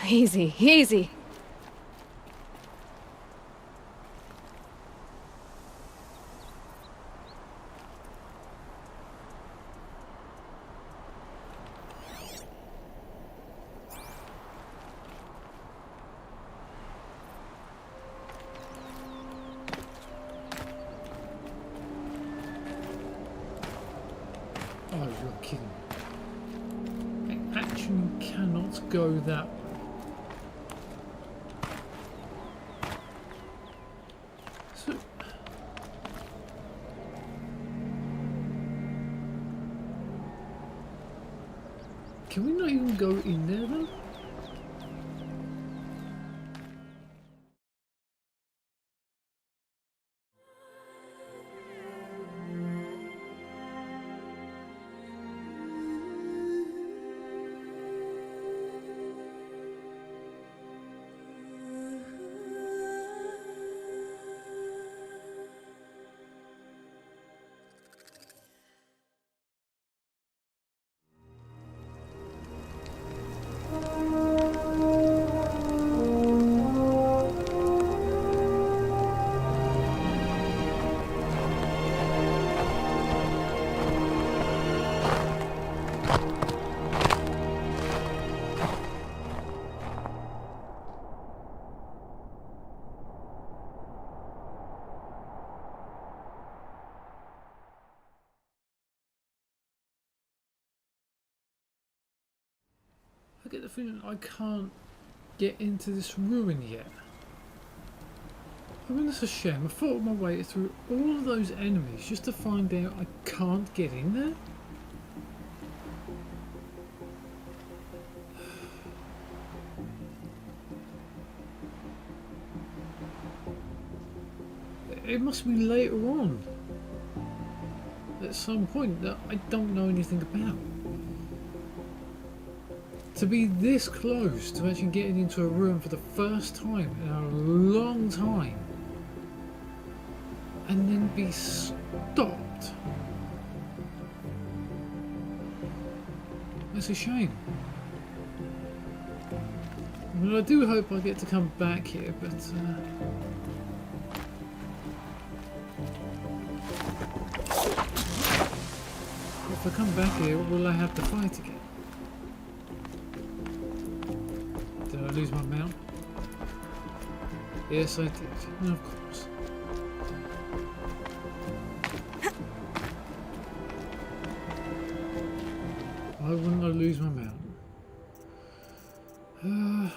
Easy, easy. Oh, you're kidding me. I actually cannot go that way. So... Can we not even go in there then? I get the feeling I can't get into this ruin yet. I mean, that's a shame. I fought my way through all of those enemies just to find out I can't get in there. It must be later on, at some point, that I don't know anything about. To be this close to actually getting into a room for the first time in a long time, and then be stopped. That's a shame. I mean, I do hope I get to come back here, but if I come back here, will I have to fight again? Did I lose my mount? Yes, I did. No, of course. Why wouldn't I lose my mount?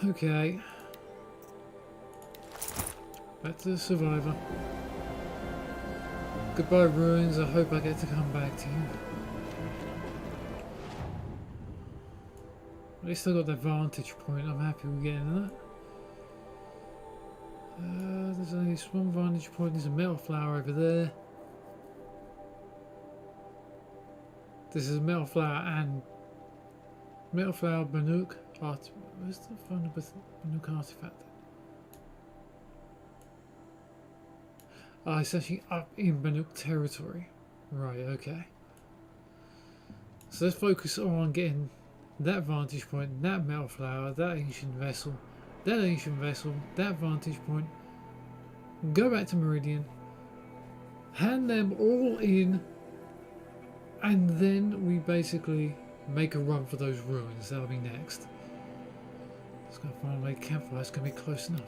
Okay. Back to the survivor. Goodbye, ruins. I hope I get to come back to you. At least I got that vantage point. I'm happy with getting that. There's only this one vantage point. There's a metal flower over there. This is a metal flower and metal flower Banuk art. Where's the phone with Banuk artifact? Ah, it's actually up in Banuk territory. Right, okay. So let's focus on getting that vantage point, that metal flower, that ancient vessel, that vantage point. Go back to Meridian, hand them all in, and then we basically make a run for those ruins. That'll be next. Let's go find a campfire. It's going to be close enough.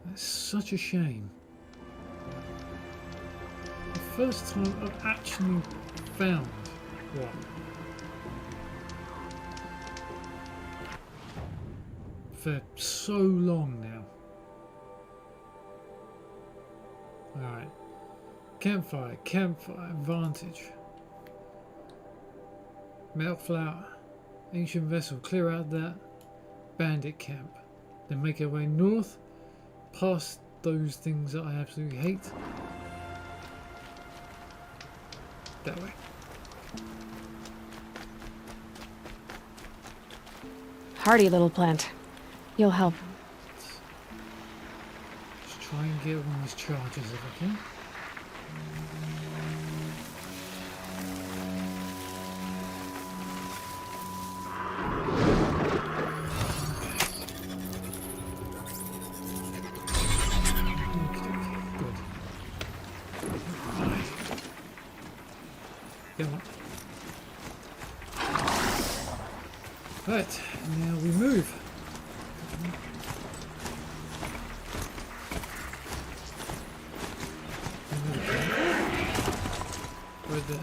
That's such a shame. The first time I've actually found one. For so long now. Alright. Campfire, vantage. Metal flower. Ancient vessel, clear out that bandit camp. Then make our way north, past those things that I absolutely hate. That way. Hardy little plant. You'll help. try and get one of these charges if I can. Right, now we move. Right there.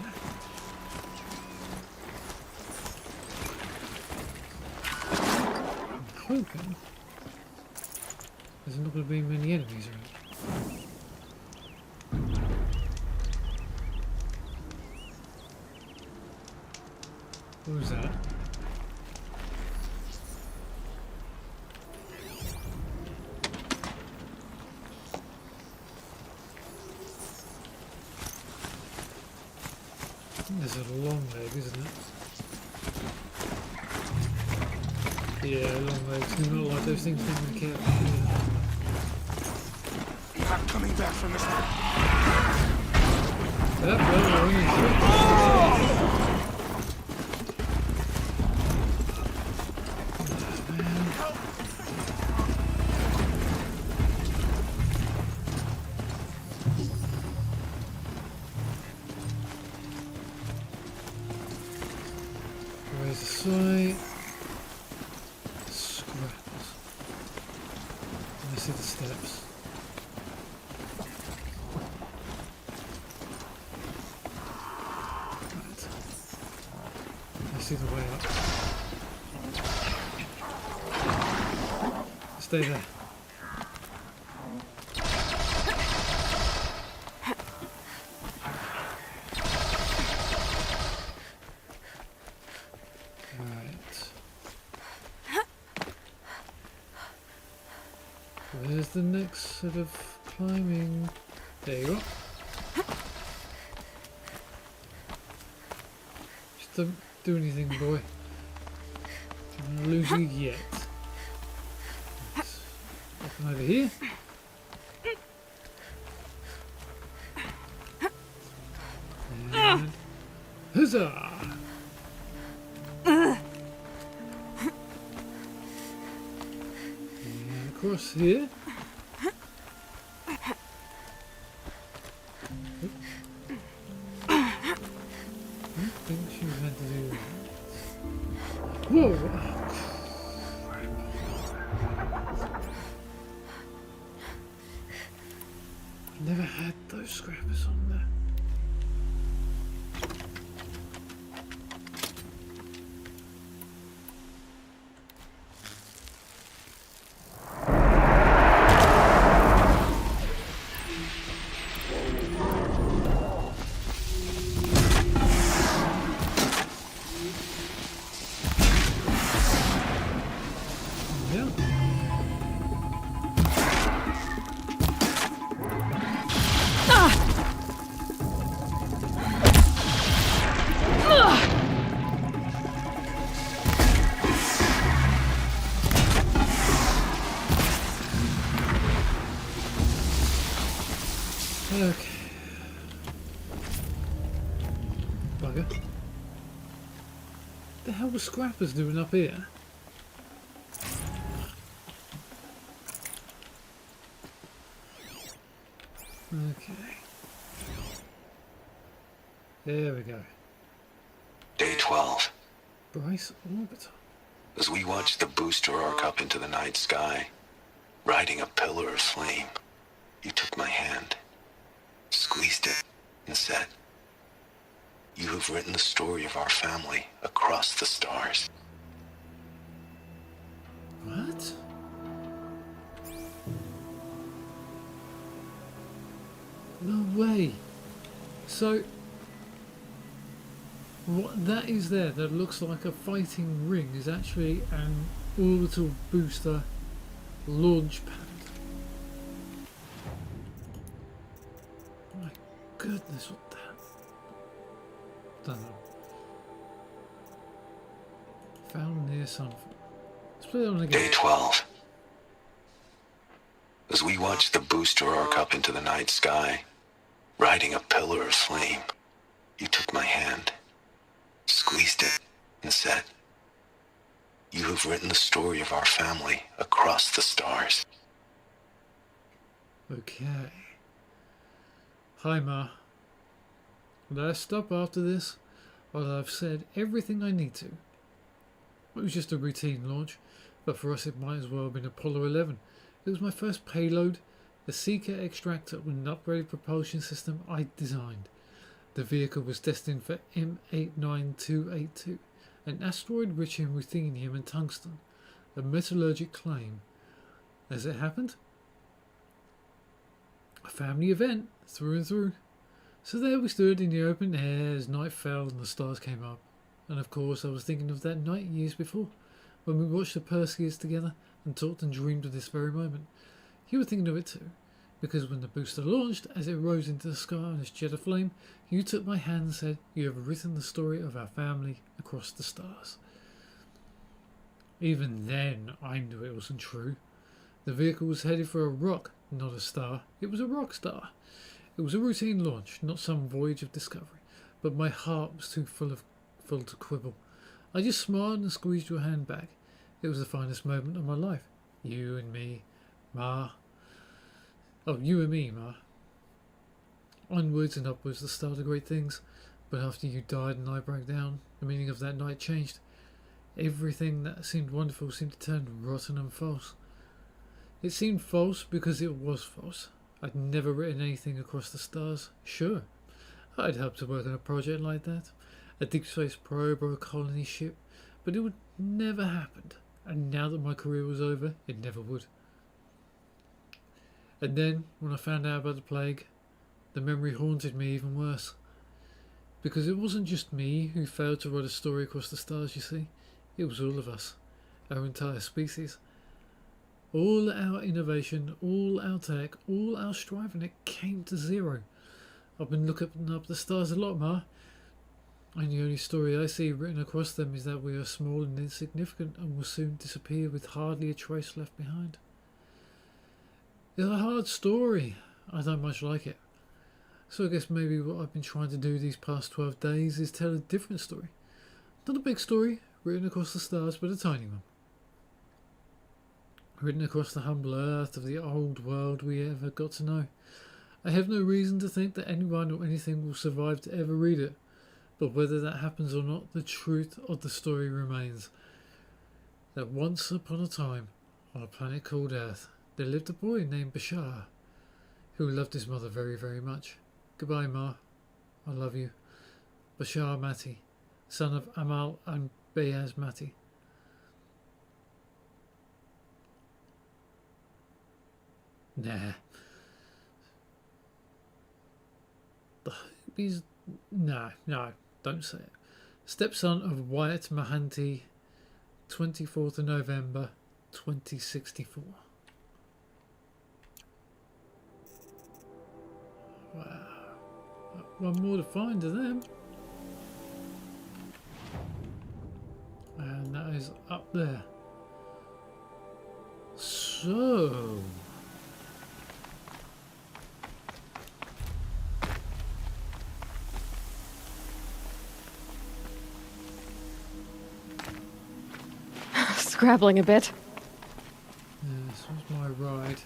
I'm hoping there's not going to be many enemies around. What was that? There's a long leg, isn't it? Yeah, long legs. Do not like those things in the cat. You're not coming back from this. Where's the site? Scraps. I see the steps. Right. I see the way up. Stay there. Where's the next sort of climbing? There you go. Just don't do anything, boy. I'm gonna lose you yet. Up and over here. And huzzah! Across here. I think she had to do that. Whoa! Never had those scrappers on there. Okay. Bugger. What the hell was Scrappers doing up here? Okay. There we go. Day 12. Bryce Orbiter. As we watched the booster arc up into the night sky, riding a pillar of flame, you took my hand, squeezed it, and said, "You have written the story of our family across the stars." What? No way. So, what that is there that looks like a fighting ring is actually an orbital booster launch pad. My goodness, what the hell? Don't know. Found near something. Let's put it on again. Day 12. As we watched the booster arc up into the night sky, riding a pillar of flame, you took my hand, squeezed it, and said, "You have written the story of our family across the stars." Okay. Hi, Ma. Will I stop after this? Well, I've said everything I need to. It was just a routine launch, but for us it might as well have been Apollo 11. It was my first payload, the Seeker extractor with an upgraded propulsion system I designed. The vehicle was destined for M89282, an asteroid rich in ruthenium and tungsten, a metallurgic claim. As it happened, a family event through and through. So there we stood in the open air as night fell and the stars came up. And of course I was thinking of that night years before, when we watched the Perseids together and talked and dreamed of this very moment. You were thinking of it too, because when the booster launched, as it rose into the sky on its jet of flame, you took my hand and said, "You have written the story of our family across the stars." Even then I knew it wasn't true. The vehicle was headed for a rock, not a star. It was a rock star. It was a routine launch, not some voyage of discovery, but my heart was too full to quibble. I just smiled and squeezed your hand back. It was the finest moment of my life. You and me, Ma. Oh, you and me, Ma. Onwards and upwards, the start of great things. But after you died and I broke down, the meaning of that night changed. Everything that seemed wonderful seemed to turn rotten and false. It seemed false because it was false. I'd never written anything across the stars. Sure, I'd helped to work on a project like that, a deep space probe or a colony ship, but it would never happen. And now that my career was over, it never would. And then, when I found out about the plague, the memory haunted me even worse. Because it wasn't just me who failed to write a story across the stars, you see. It was all of us, our entire species. All our innovation, all our tech, all our striving, it came to zero. I've been looking up the stars a lot, Ma. And the only story I see written across them is that we are small and insignificant and will soon disappear with hardly a trace left behind. It's a hard story. I don't much like it. So I guess maybe what I've been trying to do these past 12 days is tell a different story. Not a big story, written across the stars, but a tiny one. Written across the humble earth of the old world we ever got to know. I have no reason to think that anyone or anything will survive to ever read it. But whether that happens or not, the truth of the story remains. That once upon a time, on a planet called Earth, there lived a boy named Bashar, who loved his mother very, very much. Goodbye, Ma. I love you. Bashar Mati, son of Amal and Bayaz Mati. Nah. The hope is... No, don't say it. Stepson of Wyatt Mahanti, 24th of November, 2064. Wow. One more to find of them. And that is up there. So... Scrabbling a bit. Yeah, this was my ride.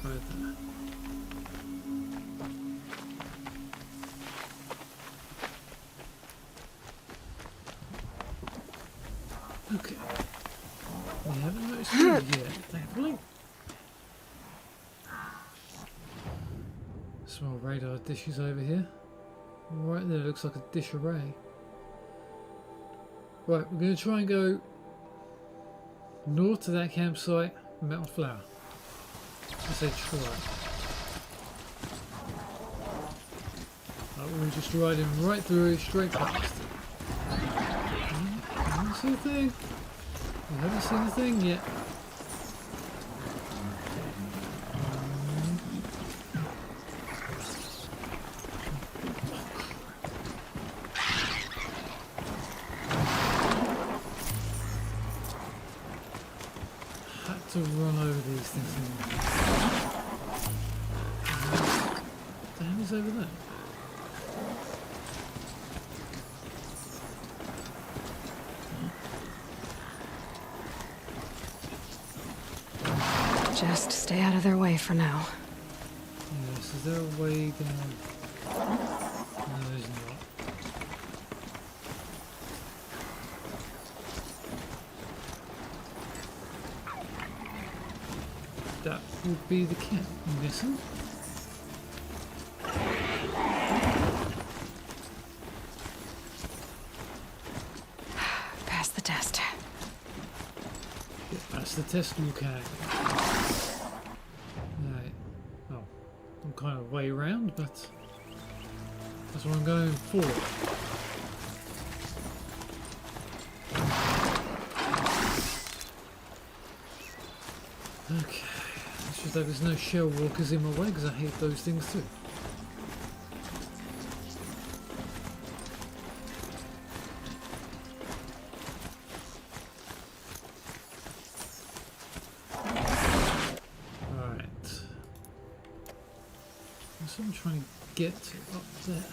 Right there. Okay. We haven't noticed it yet, thankfully. Small radar dishes over here. Right there, looks like a dish array. Right, we're going to try and go north to that campsite, Metal Flower. I say try. We're just riding right through it, straight past. I haven't seen a thing. I haven't seen a thing yet. to run over these things. What the hell is over there? Just stay out of their way for now. Yes, is there a way down? No, there's not. That would be the camp, I'm guessing. Pass the test. That's the test, okay. Right. Oh, I'm kind of way around, but that's what I'm going for. Okay. It's just that there's no shell walkers in my way because I hate those things too. That's what I'm trying to get to up there.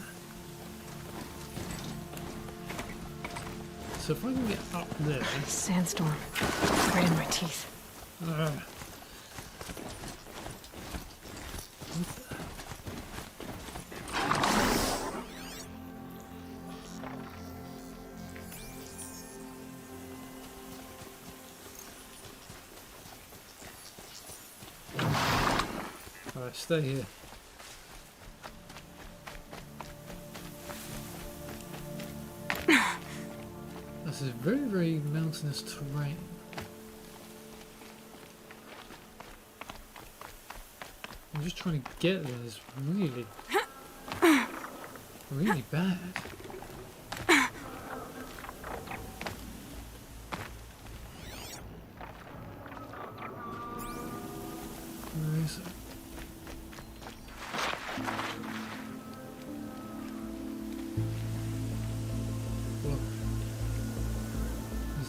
So if I can get up there... Sandstorm. Right in my teeth. Alright, stay here. This is very, very mountainous terrain. I'm just trying to get there. It's really, really bad. Where is it?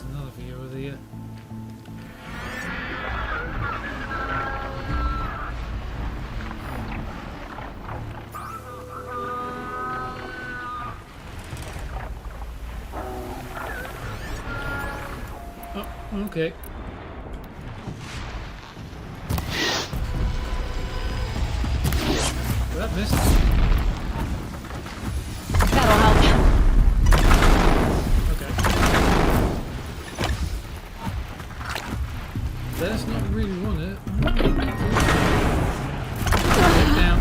Another view of the oh, okay. Well, that missed. That'll help. That's not really want it. Get down.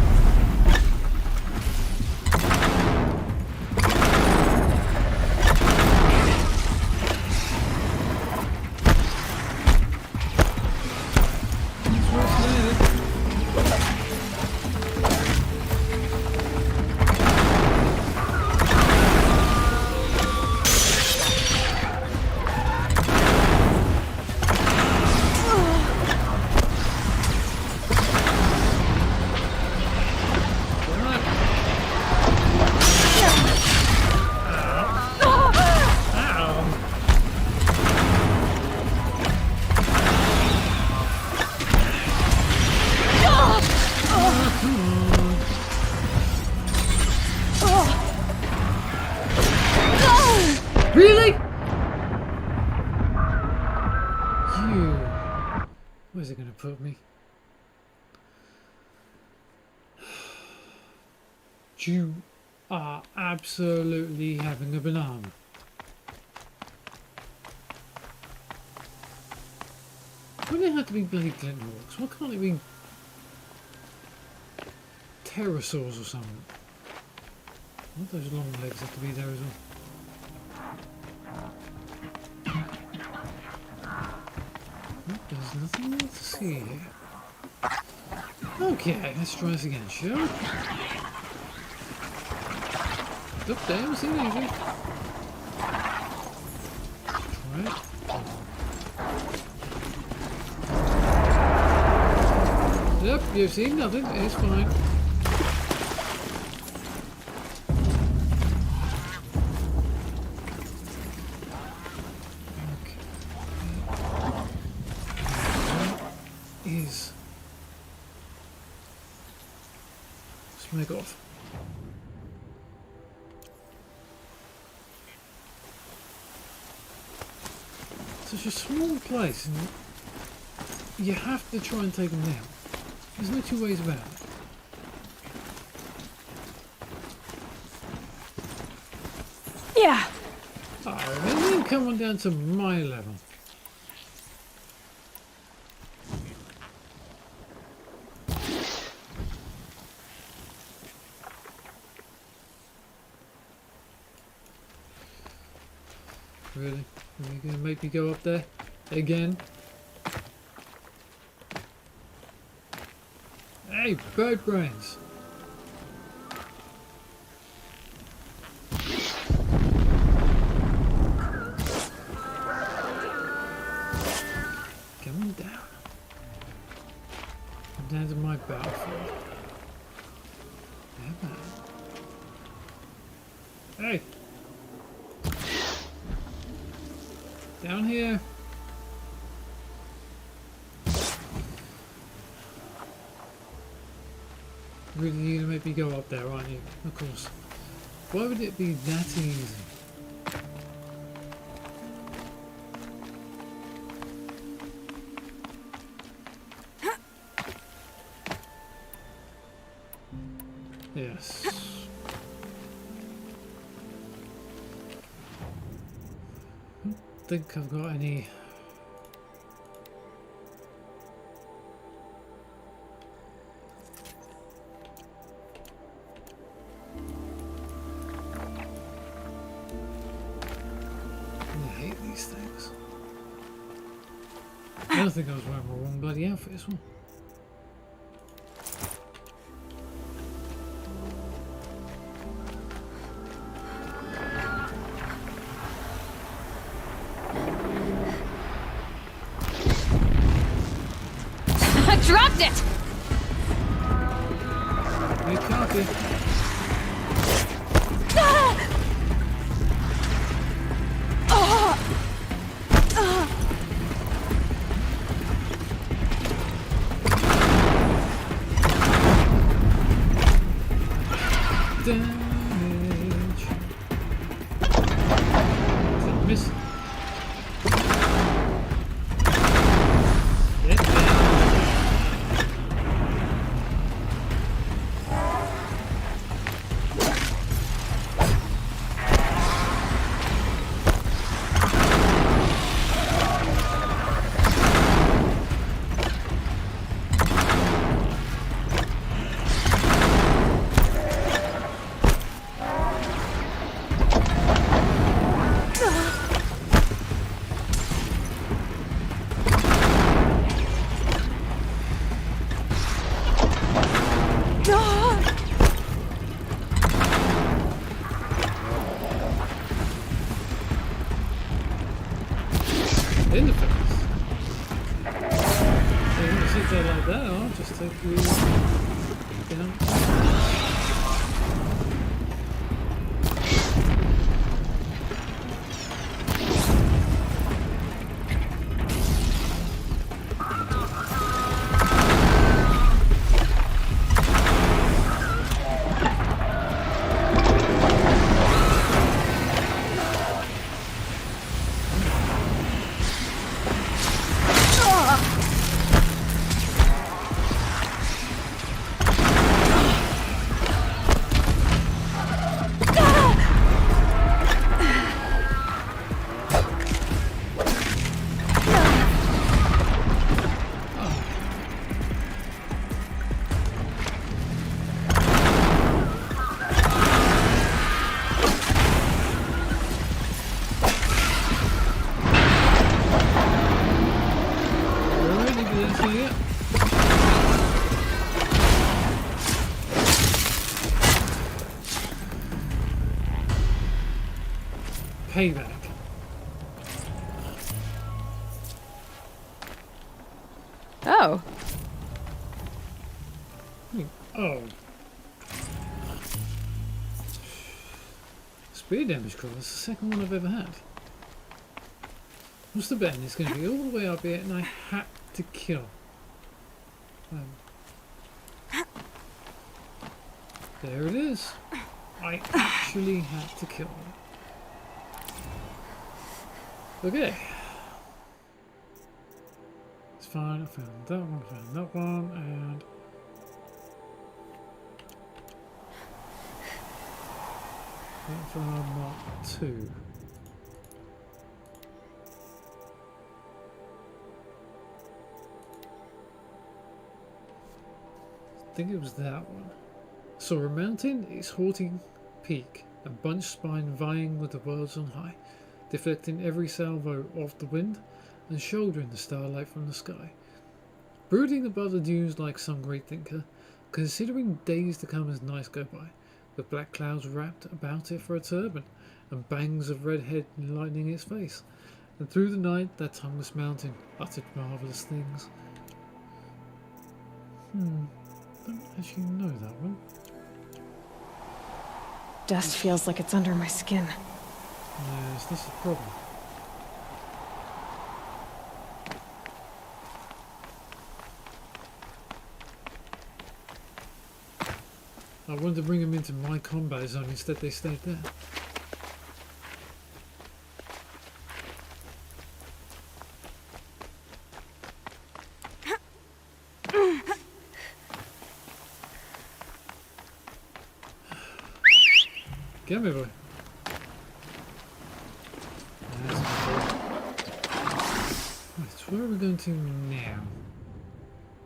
Really? You. Where's it going to put me? You are absolutely having a banana. Why do they have to be bloody Glenhawks? Why can't it be pterosaurs or something? Why do those long legs have to be there as well? There's nothing more to see here. Okay, let's try this again, shall we? Look, there was it easy. Try it. Yep, you've seen nothing, it's fine. make off. Such a small place, and you have to try and take them down. There's no two ways about it. Yeah. Oh, and then come on down to my level. Really? Are you going to make me go up there? Again? Hey, bird brains! Come on down. Come down to my battlefield. Yeah, man. Hey! Down here. Really, you're gonna make me go up there, aren't you? Of course. Why would it be that easy? Yes. I don't think I've got any. I hate these things. I don't think I was wearing my wrong bloody outfit as well. Dropped it! Good copy. Damage. Is that miss? Get down. In the face. So you want to sit there like that, I'll just take you down. Payback. Oh. Oh. Speed damage crawl. That's the second one I've ever had. What's the bet? It's going to be all the way up here, and I had to kill. There it is. I actually had to kill him. Okay. It's fine. I found that one, and that for Mark 2. I think it was that one. Saw a mountain, its haughty peak, a bunched spine vying with the worlds on high, deflecting every salvo of the wind and shouldering the starlight from the sky. Brooding above the dunes like some great thinker, considering days to come as nights go by, with black clouds wrapped about it for a turban, and bangs of red head lightening its face. And through the night that tongueless mountain uttered marvellous things. Don't actually know that one. Dust feels like it's under my skin. Yes, this is a problem. I wanted to bring them into my combat zone, instead they stayed there. Get me, boy. Right, so where are we going to now?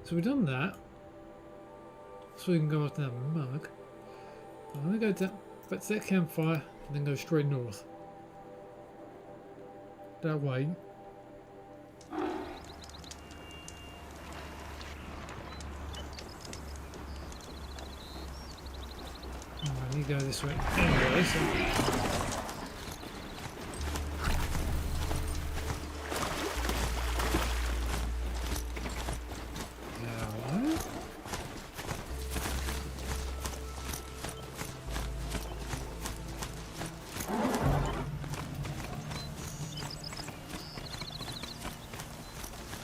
So we've done that. So we can go after that mug. I'm going to go down, back to that campfire, and then go straight north. That way. Alright, you go this way. Anyway, so.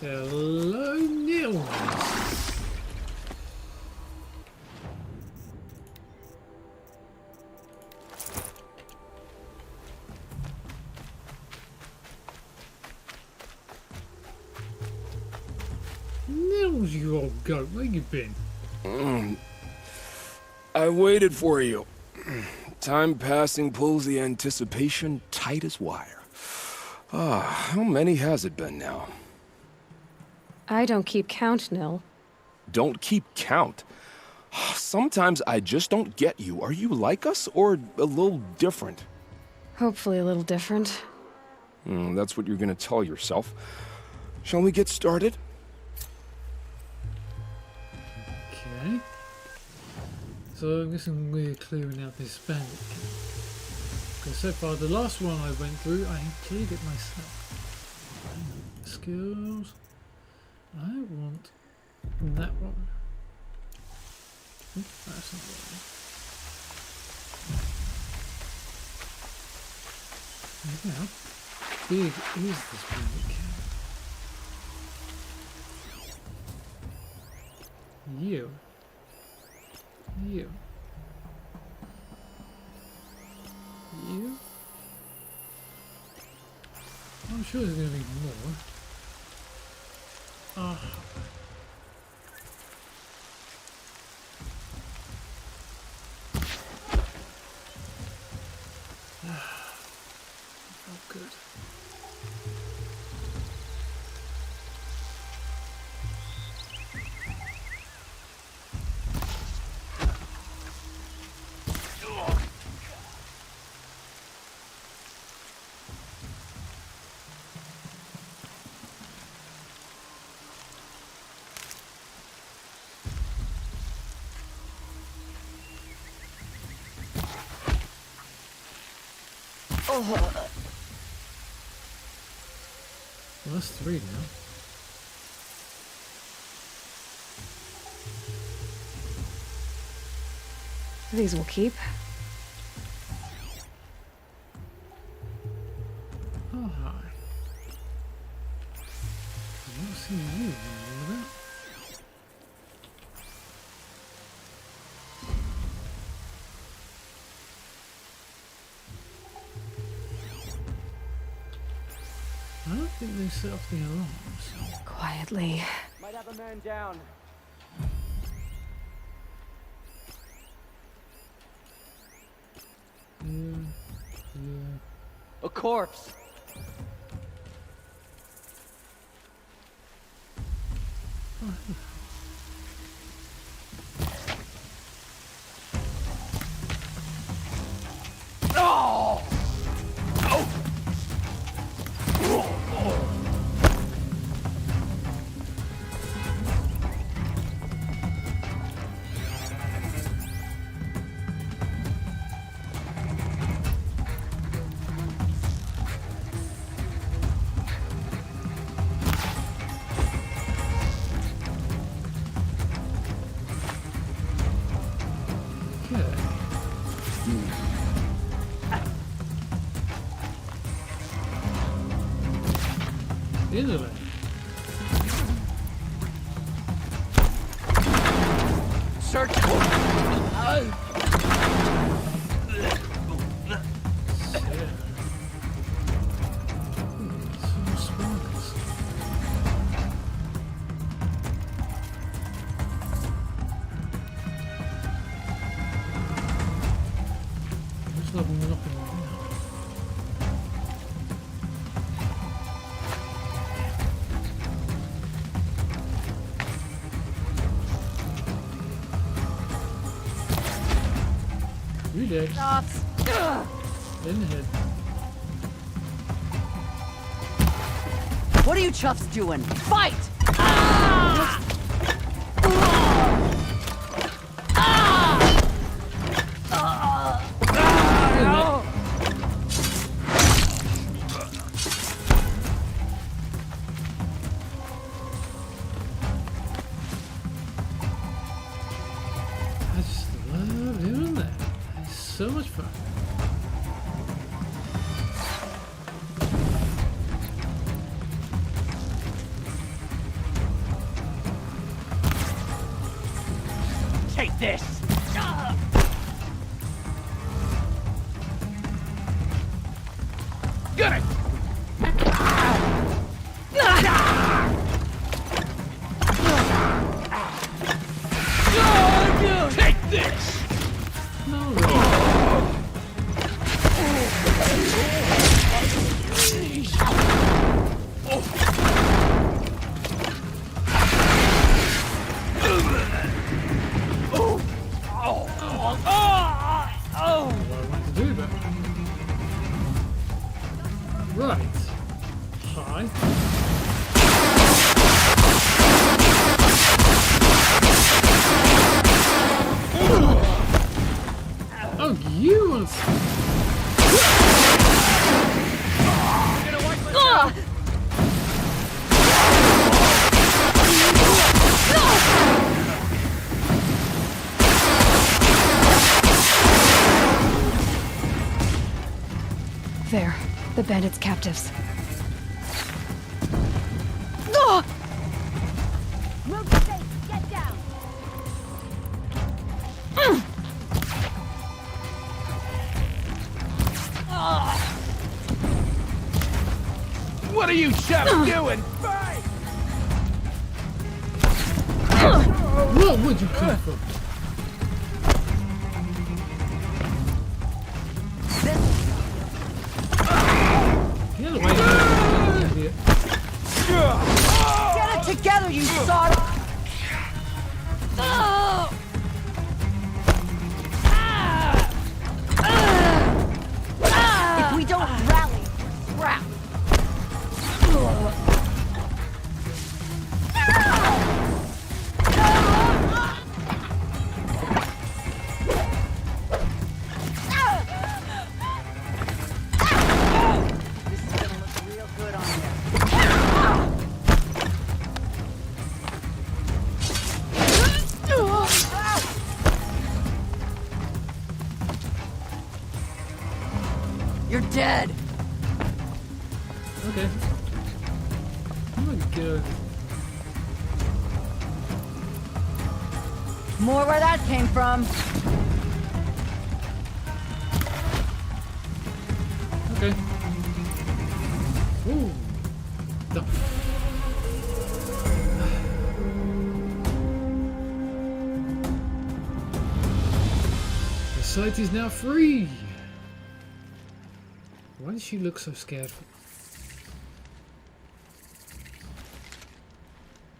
Hello, Nils. Nils, you old goat, where you been? I waited for you. Time passing pulls the anticipation tight as wire. How many has it been now? I don't keep count, Nil. Don't keep count. Sometimes I just don't get you. Are you like us or a little different? Hopefully a little different. That's what you're gonna tell yourself. Shall we get started? Okay. So I'm guessing we're clearing out this bandit camp. Because so far the last one I went through, I cleared it myself. Skills. I want that one. That's not what I want. How big is this bandit camp? You. I'm sure there's going to be more. Oh, good. Well, that's 3 now. These will keep. Oh, hi. I've not seen you running about. I don't think they set off the alarms. Quietly. Might have a man down. Yeah. A corpse. Oh! Italy. Search. There's nothing right now. You did. Shots. In the head. What are you chuffs doing? Fight! I just love doing that. It's so much fun. Take this! Get it! Take this! No, what I want to do that. Right. Hi. Oh, you want There. The bandits' captives. Move the safe. Get down. What are you chaps doing? Fight! Where would you come from? Get out of the way, you idiot. Get it together, you sod! If we don't rally, crap! This is gonna look real good on you. You're dead! Okay. I'm gonna get over here. More where that came from. Okay. Ooh. Done. The site is now free. Why does she look so scared?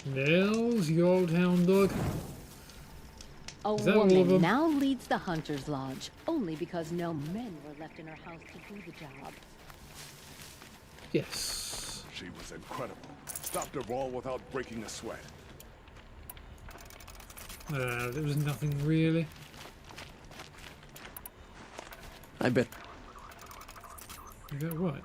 Nils, your old hound dog. A Is that all of woman them? now leads the Hunter's Lodge, only because no men were left in her house to do the job. Yes. She was incredible. Stopped her all without breaking a sweat. There was nothing really. I bet. You got what?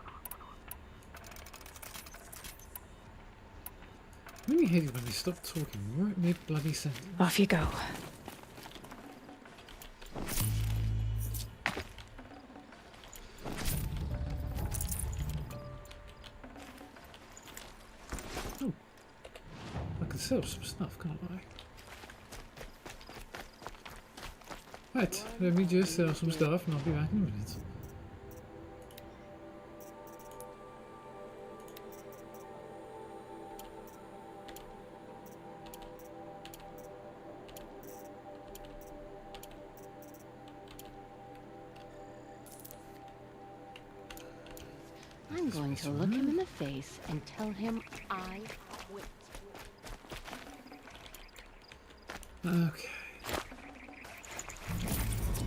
I really hate it when they stop talking right mid bloody sentence. Off you go. Oh. I can sell some stuff, can't I? Right, let me just sell some stuff and I'll be back in a minute. I'm going to look him in the face and tell him I quit. Okay.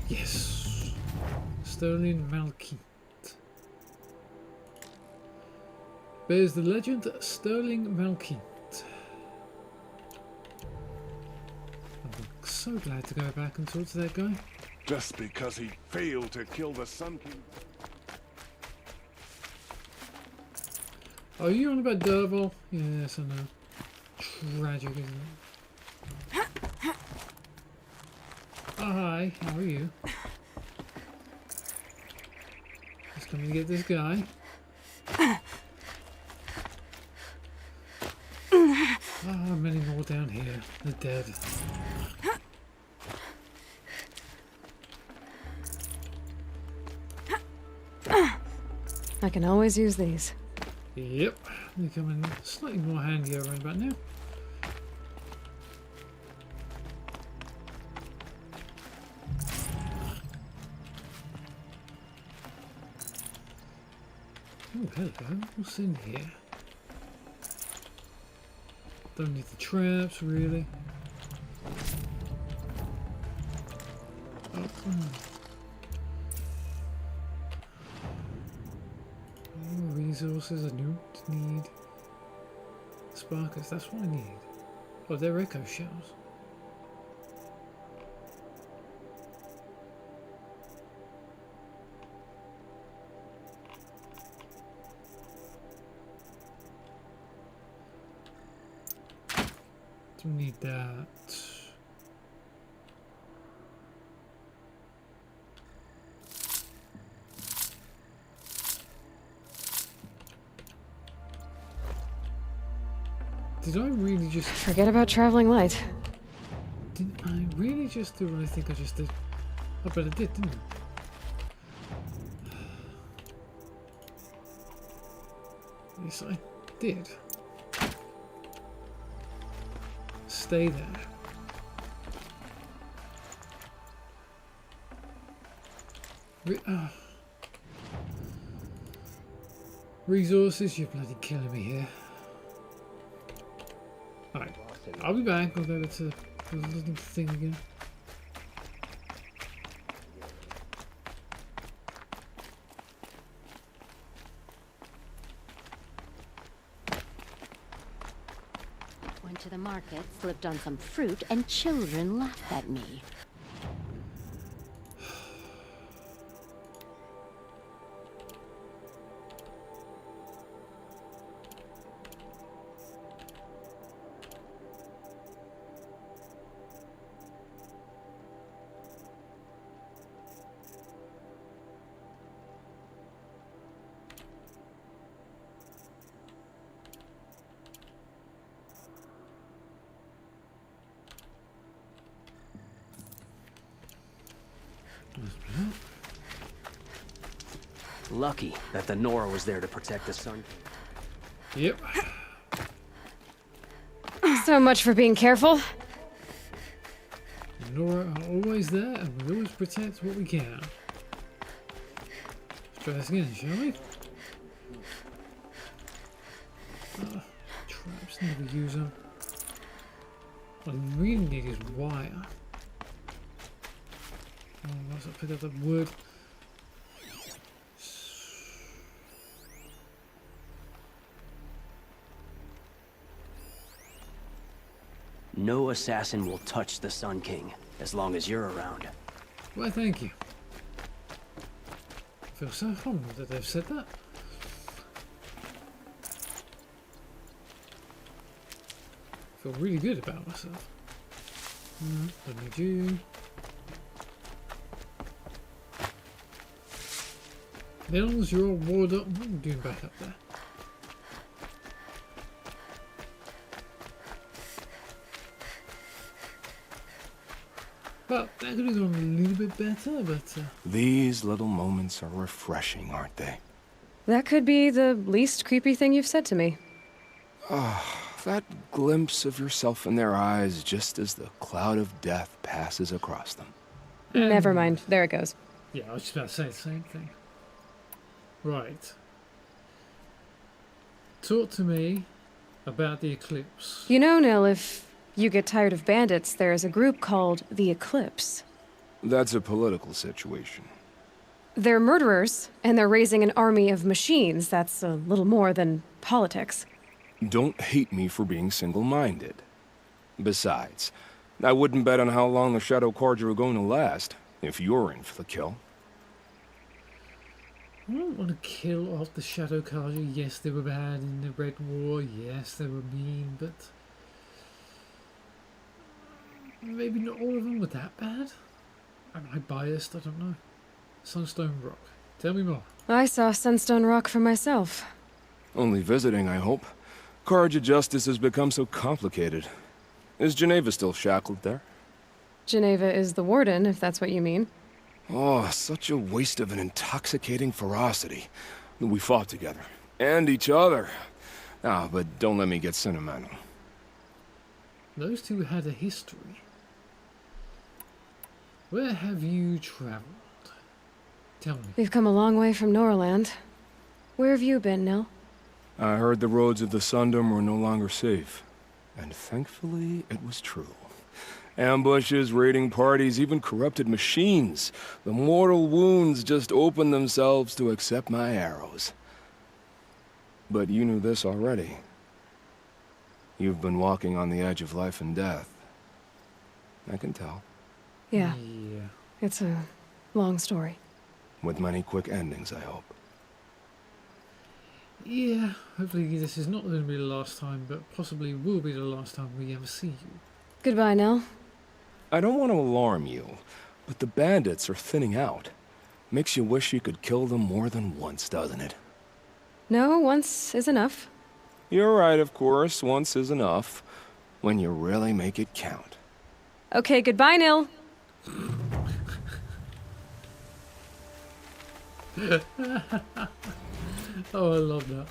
Yes. Sterling Malkeet. Bears the legend Sterling Malkeet. I'm so glad to go back and talk to that guy. Just because he failed to kill the Sun King. Are you on about Derval? Yes, I know. Tragic, isn't it? Oh, hi, how are you? Just coming to get this guy. Ah, many more down here. They're dead. I can always use these. Yep, they're coming slightly more handy around about now. Oh, hello. What's in here? Don't need the traps, really. Oh, resources I don't need. Sparkers, that's what I need. Oh, they're echo shells. Don't need that. Did I really just... Forget about traveling light. Did I really just do what I think I just did? I bet I did, didn't I? Yes, I did. Stay there. Resources, you're bloody killing me here. Alright, I'll be back. I'll go to the little thing again. Went to the market, slipped on some fruit, and children laughed at me. Lucky that the Nora was there to protect the Sun King. Yep. So much for being careful. Nora are always there, and we'll always protect what we can. Let's try this again, shall we? Traps, never use them. What I really need is wire. Oh, once I pick up the wood. No assassin will touch the Sun King as long as you're around. Why, thank you. I feel so humbled that they've said that. I feel really good about myself. Don't need you. As long as you're all ward up, what are you doing back up there? Well, that could have gone a little bit better, but... These little moments are refreshing, aren't they? That could be the least creepy thing you've said to me. That glimpse of yourself in their eyes just as the cloud of death passes across them. Never mind. There it goes. Yeah, I was just about to say the same thing. Right. Talk to me about the eclipse. You know, Nil, if you get tired of bandits, there's a group called the Eclipse. That's a political situation. They're murderers, and they're raising an army of machines. That's a little more than politics. Don't hate me for being single-minded. Besides, I wouldn't bet on how long the Shadow Cards are going to last, if you're in for the kill. I don't want to kill off the Shadow Carja. Yes, they were bad in the Red War. Yes, they were mean, but... maybe not all of them were that bad? Am I biased? I don't know. Sunstone Rock. Tell me more. I saw Sunstone Rock for myself. Only visiting, I hope. Carja justice has become so complicated. Is Geneva still shackled there? Geneva is the warden, if that's what you mean. Oh, such a waste of an intoxicating ferocity. We fought together. And each other. Ah, but don't let me get sentimental. Those two had a history. Where have you traveled? Tell me. We've come a long way from Norland. Where have you been, Nil? I heard the roads of the Sundom were no longer safe. And thankfully, it was true. Ambushes, raiding parties, even corrupted machines. The mortal wounds just opened themselves to accept my arrows. But you knew this already. You've been walking on the edge of life and death. I can tell. Yeah, Yeah. it's a long story. With many quick endings, I hope. Yeah, hopefully this is not going to be the last time, but possibly will be the last time we ever see you. Goodbye, Nil. I don't want to alarm you, but the bandits are thinning out. Makes you wish you could kill them more than once, doesn't it? No, once is enough. You're right, of course. Once is enough. When you really make it count. Okay, goodbye, Nil. Oh, I love that.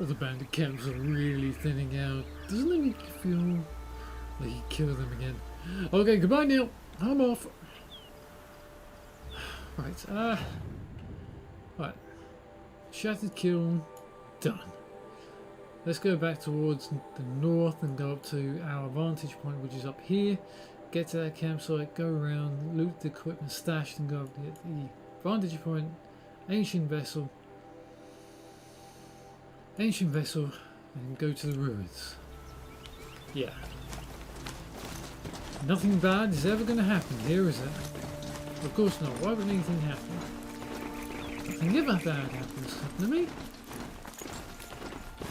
The bandit camps are really thinning out. Doesn't it make you feel like you kill them again? Okay, goodbye, Neil. I'm off. Right, right. Shattered Kiln, done. Let's go back towards the north and go up to our vantage point, which is up here. Get to that campsite, go around, loot the equipment stashed, and go up to the vantage point. Ancient vessel, and go to the ruins. Yeah. Nothing bad is ever going to happen here, is it? Of course not. Why would anything happen? Nothing ever bad happens to me.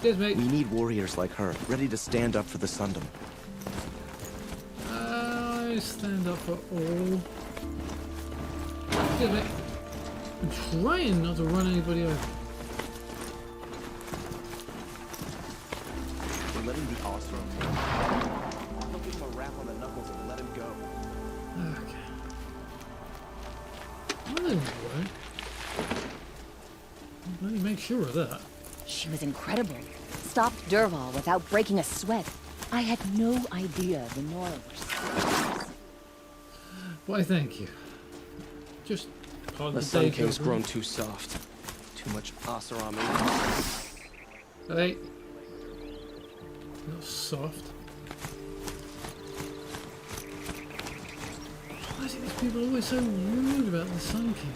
Cheers, mate. We need warriors like her, ready to stand up for the Sundom. I stand up for all. Cheers, mate. I'm trying not to run anybody over. We're letting the Ostrom. I'll give him a rap on the knuckles and let him go. Okay. Well, that didn't work. Let me make sure of that. She was incredible. Stopped Dervahl without breaking a sweat. I had no idea the Nora were... Why, thank you. Just part of The the Sun day King's job, grown right? too soft. Too much Asaram. Hey. Not soft. Why is it these people always so rude about the Sun King?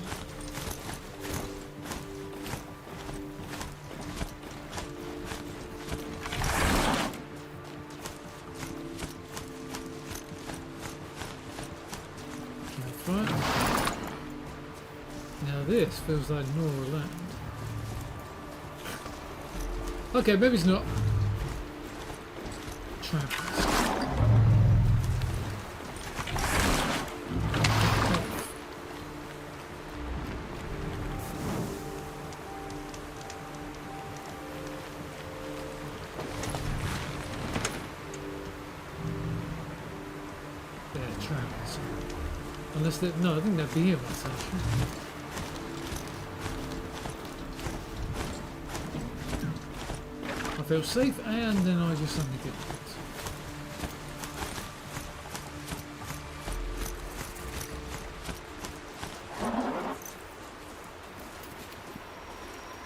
Now this feels like Nora land. Okay, maybe it's not. Trappers. They're trappers. Unless they... No, I think they're behemoths actually. I feel safe and then I just suddenly get it.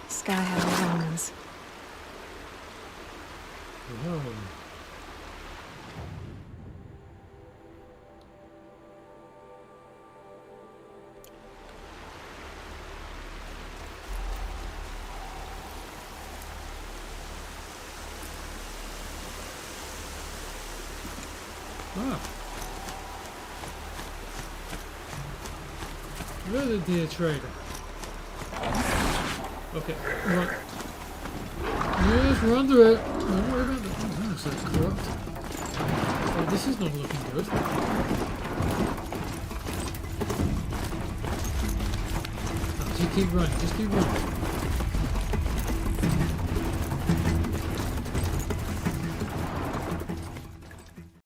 Sky had her romance. Whoa. Ah. You're the dear trader. Okay, run. Yes, run through it. Don't worry about that. Oh, that looks like corrupt. Oh, this is not looking good. Oh, just keep running, just keep running.